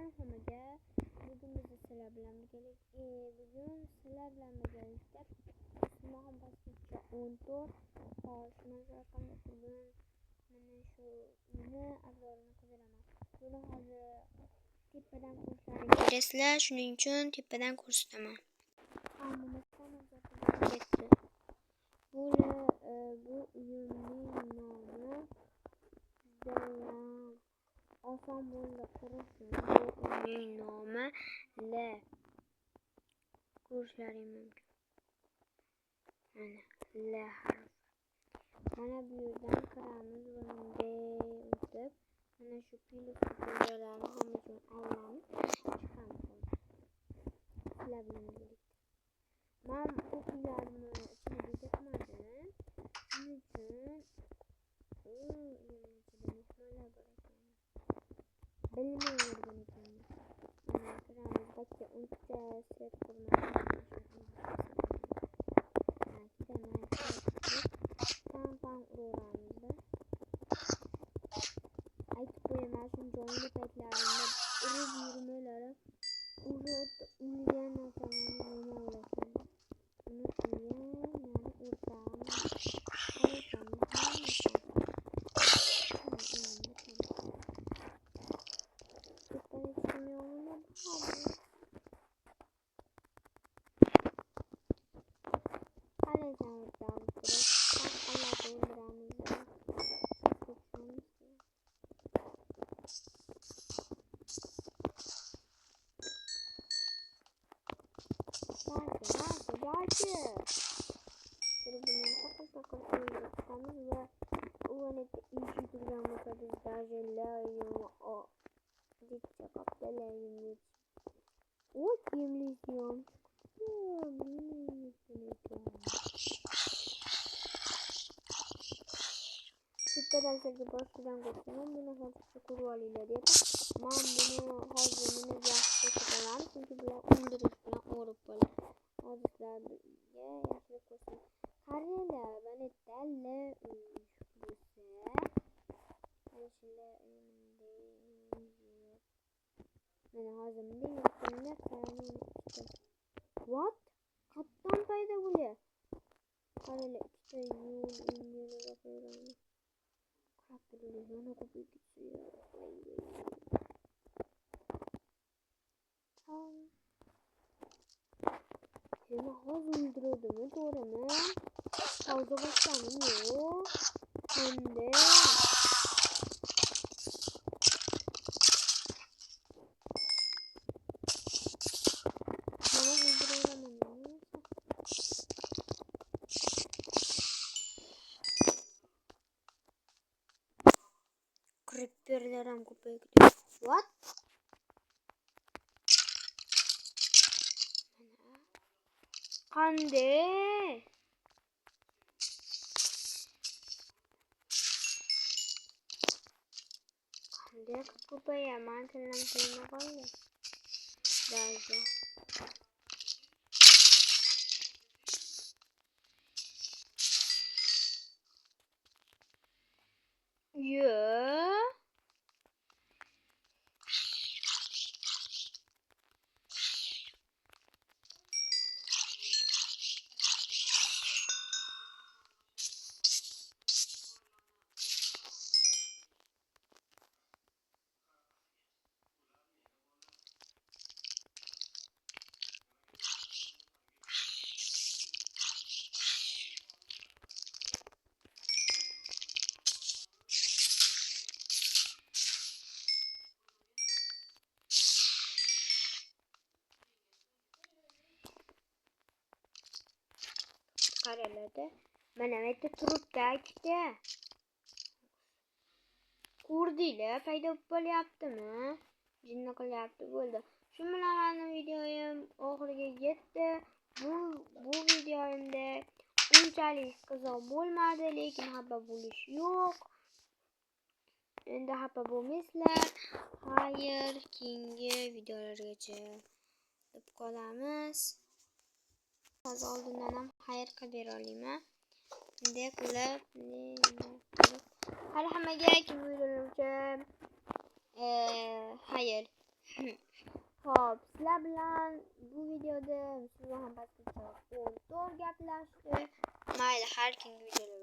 Assalomu hammaga. Bugun biz sizlar bilan birgalikda Usmon bosqichga 14 xo'sh raqamda bugun mana shu uyni avzorini qidiraman. Buni hozir tepadan ko'rsatib berasizlar, shuning uchun tepadan ko'rsataman. Bu uyimning nomi Zalam. Oson bo'ldi qurishim. Bu uyning nomi L. Ko'rishlaring mumkin. Mana L harfi. Mana bu yerdan kiramiz va bunday o'tib, mana shu pilotlarni hammasidan aylanib chiqamiz. Sizlar bilan birgalikda. Men bu uylarni ichida bekatmadim. Shuning uchun bilmay yurgan ekanman. Kiramiz, balki uncha set qurmadim. Pam uraveramizda. Aytib qo'yaman, shu jonli paytlarimda urib yurmalari ulgan narsalarni nima o'ylasam. Uni tepadan sizga boshidan ko'rsataman. Buni hozircha ko'rib olinglar deb. Men buni hozir buni yaxshi ko'rsataman, chunki bular o'ldirish bilan o'rib bo'ladi. Hozir sizlarga yaxshi ko'rsataman. Qaranglar, mana talla mana hozir bunday yurtganlar qarang. What? Qatdan paydo bo'lyapti. Qaranglar, ikkita yo'l ingilaga qo'yilgan. Yana ko'payib ketsa. Yana hozir o'ldirdimi, to'g'rimi? Hozir boshlandim yo'q. Endi creeperlar ham ko'payib ketdi. What? Qanday? Qanday ko'payaman? Tillam kelmay qoldi. Ba'zi qaraladi. Mana bu yerda turibdi ikkita. Ko'rdinglar, paydo bo'lyaptimi? Jinni qilyapti, bo'ldi. Shu bilan mening videoyim oxiriga yetdi. Bu videoyimda unchalik qiziq bo'lmadi, lekin xafa bo'lish yo'q. Endi xafa bo'lmaysizlar. Xayr, keyingi videolargacha deb qolamiz. Hozir oldindan ham xayr qilib bera olaman. Bunday qilib, hali hammaga kim videolar uchun xayr. Hop, sizlar bilan bu videoda sizlar ham boshqacha 10 to'r gaplashdik. Mayli, har kungi videolar